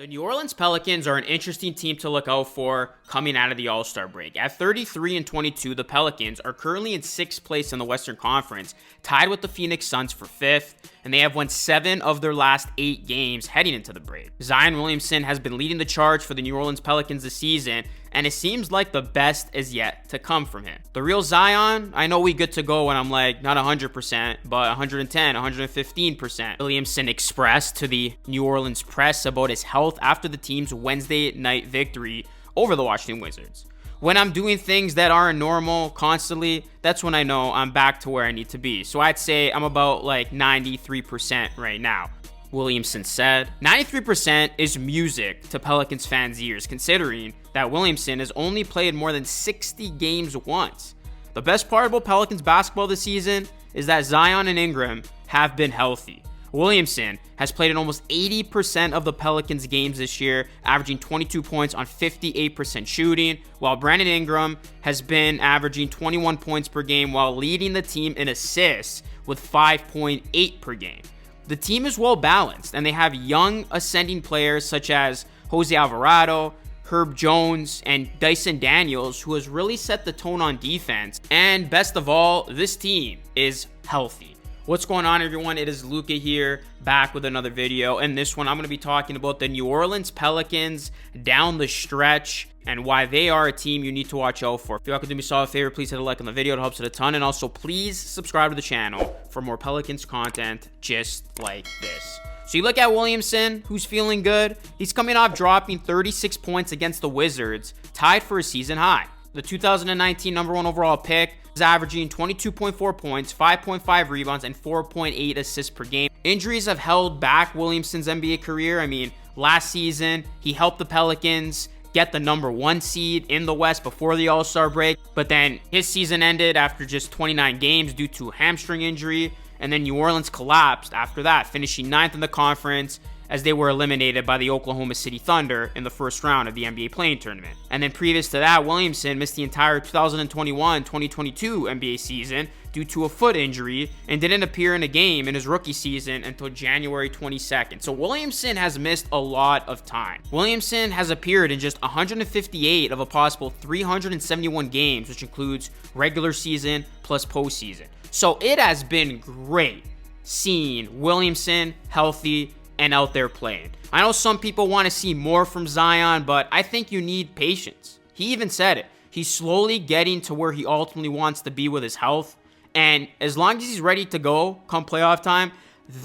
The New Orleans Pelicans are an interesting team to look out for coming out of the All-Star break. At 33-22, the Pelicans are currently in 6th place in the Western Conference, tied with the Phoenix Suns for 5th, and they have won 7 of their last 8 games heading into the break. Zion Williamson has been leading the charge for the New Orleans Pelicans this season, and it seems like the best is yet to come from him. The real Zion, I know we good to go when I'm like not 100%, but 110, 115%. Williamson expressed to the New Orleans press about his health after the team's Wednesday night victory over the Washington Wizards. When I'm doing things that aren't normal constantly, that's when I know I'm back to where I need to be. So I'd say I'm about like 93% right now. Williamson said, 93% is music to Pelicans fans' ears, considering that Williamson has only played more than 60 games once. The best part about Pelicans basketball this season is that Zion and Ingram have been healthy. Williamson has played in almost 80% of the Pelicans games this year, averaging 22 points on 58% shooting, while Brandon Ingram has been averaging 21 points per game while leading the team in assists with 5.8 per game. The team is well balanced, and they have young ascending players such as Jose Alvarado, Herb Jones, and Dyson Daniels, who has really set the tone on defense. And best of all, this team is healthy. What's going on, everyone? It is Luca here, back with another video. In this one, I'm going to be talking about the New Orleans Pelicans down the stretch and why they are a team you need to watch out for. If you all could do me a favor, please hit a like on the video. It helps it a ton. And also, please subscribe to the channel for more Pelicans content just like this. So you look at Williamson, who's feeling good. He's coming off dropping 36 points against the Wizards, tied for a season high. The 2019 number 1 overall pick is averaging 22.4 points, 5.5 rebounds, and 4.8 assists per game. Injuries have held back Williamson's NBA career. I mean, last season, he helped the Pelicans get the number 1 seed in the West before the All-Star break, but then his season ended after just 29 games due to a hamstring injury, and then New Orleans collapsed after that, finishing 9th in the conference as they were eliminated by the Oklahoma City Thunder in the first round of the NBA play-in tournament. And then previous to that, Williamson missed the entire 2021-2022 NBA season due to a foot injury and didn't appear in a game in his rookie season until January 22nd. So Williamson has missed a lot of time. Williamson has appeared in just 158 of a possible 371 games, which includes regular season plus postseason. So it has been great seeing Williamson healthy and out there playing. I know some people want to see more from Zion, but I think you need patience. He even said it. He's slowly getting to where he ultimately wants to be with his health. And as long as he's ready to go come playoff time,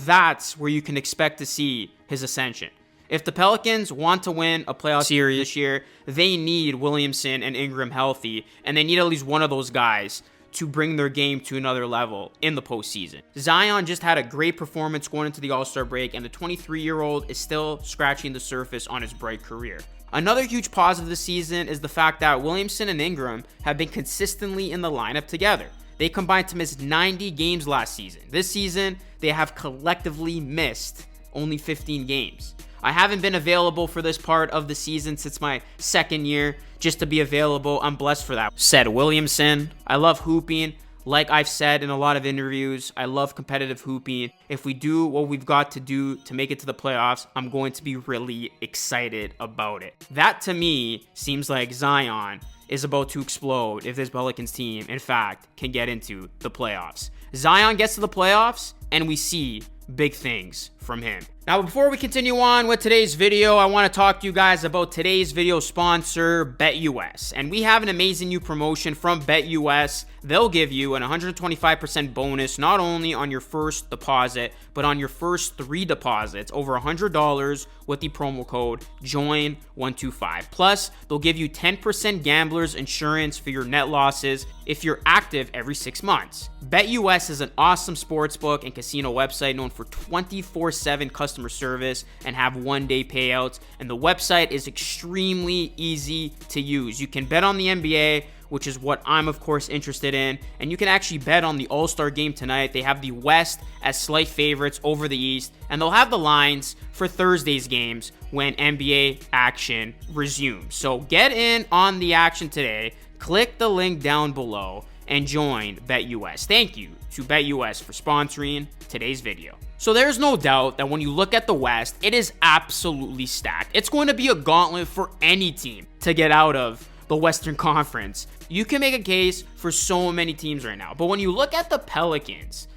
that's where you can expect to see his ascension. If the Pelicans want to win a playoff series this year, they need Williamson and Ingram healthy, and they need at least one of those guys to bring their game to another level in the postseason. Zion just had a great performance going into the All-Star break, and the 23-year-old is still scratching the surface on his bright career. Another huge positive this season is the fact that Williamson and Ingram have been consistently in the lineup together. They combined to miss 90 games last season. This season, they have collectively missed only 15 games. I haven't been available for this part of the season since my second year. Just to be available, I'm blessed for that. Said Williamson, I love hooping. Like I've said in a lot of interviews, I love competitive hooping. If we do what we've got to do to make it to the playoffs, I'm going to be really excited about it. That to me seems like Zion is about to explode if this Pelicans team, in fact, can get into the playoffs. Zion gets to the playoffs and we see big things from him. Now, before we continue on with today's video, I want to talk to you guys about today's video sponsor, BetUS. And we have an amazing new promotion from BetUS. They'll give you an 125% bonus not only on your first deposit, but on your first 3 deposits over $100 with the promo code JOIN125. Plus, they'll give you 10% gambler's insurance for your net losses if you're active every 6 months. BetUS is an awesome sportsbook and casino website known for 24/7 customer service and have one-day payouts, and the website is extremely easy to use. You can bet on the NBA, which is what I'm of course interested in, and you can actually bet on the All-Star game tonight. They have the West as slight favorites over the East, and they'll have the lines for Thursday's games when NBA action resumes. So get in on the action today, click the link down below, and join BetUS. Thank you to BetUS for sponsoring today's video. So there's no doubt that when you look at the West, it is absolutely stacked. It's going to be a gauntlet for any team to get out of the Western Conference. You can make a case for so many teams right now. But when you look at the Pelicans,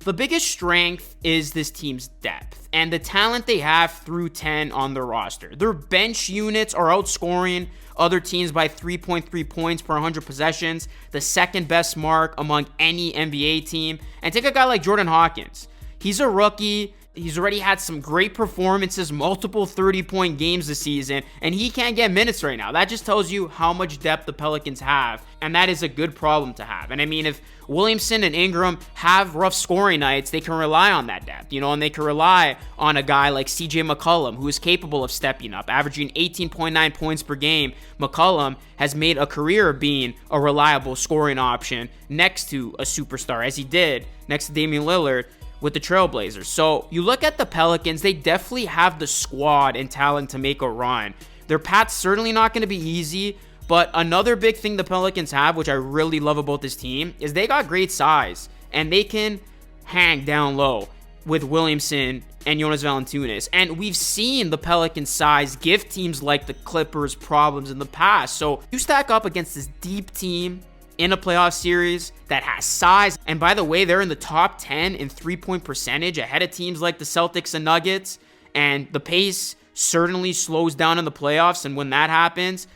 the biggest strength is this team's depth and the talent they have through 10 on their roster. Their bench units are outscoring other teams by 3.3 points per 100 possessions, the second best mark among any NBA team. And take a guy like Jordan Hawkins. He's a rookie. He's already had some great performances, multiple 30-point games this season, and he can't get minutes right now. That just tells you how much depth the Pelicans have, and that is a good problem to have. And I mean, if Williamson and Ingram have rough scoring nights, they can rely on that depth, and they can rely on a guy like CJ McCollum, who is capable of stepping up, averaging 18.9 points per game. McCollum has made a career of being a reliable scoring option next to a superstar, as he did next to Damian Lillard with the Trailblazers. So you look at the Pelicans, they definitely have the squad and talent to make a run. Their path's certainly not going to be easy, but another big thing the Pelicans have, which I really love about this team, is they got great size, and they can hang down low with Williamson and Jonas Valanciunas. And we've seen the Pelicans' size give teams like the Clippers problems in the past. So you stack up against this deep team in a playoff series that has size, and by the way, they're in the top 10 in 3-point percentage, ahead of teams like the Celtics and Nuggets, and the pace certainly slows down in the playoffs, and when that happens,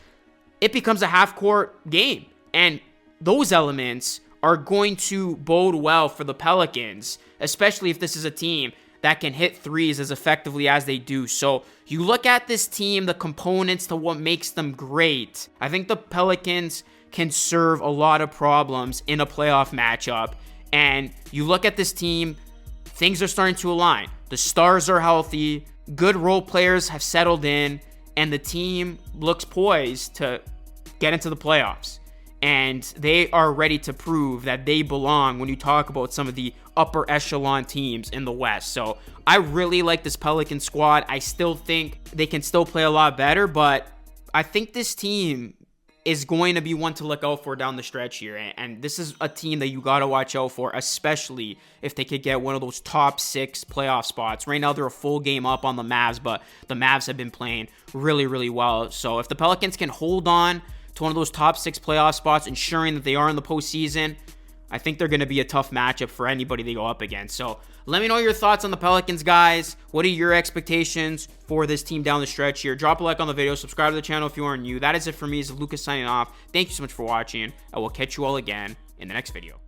it becomes a half-court game, and those elements are going to bode well for the Pelicans, especially if this is a team that can hit threes as effectively as they do. So you look at this team, the components to what makes them great. I think the Pelicans can serve a lot of problems in a playoff matchup. And you look at this team, things are starting to align. The stars are healthy, good role players have settled in, and the team looks poised to get into the playoffs. And they are ready to prove that they belong when you talk about some of the upper echelon teams in the West. So I really like this Pelican squad. I still think they can still play a lot better, but I think this team is going to be one to look out for down the stretch here. And this is a team that you got to watch out for, especially if they could get one of those top 6 playoff spots. Right now, they're a full game up on the Mavs, but the Mavs have been playing really, really well. So if the Pelicans can hold on to one of those top 6 playoff spots, ensuring that they are in the postseason, I think they're going to be a tough matchup for anybody they go up against. So let me know your thoughts on the Pelicans, guys. What are your expectations for this team down the stretch here? Drop a like on the video. Subscribe to the channel if you aren't new. That is it for me. This is Lucas signing off. Thank you so much for watching. I will catch you all again in the next video.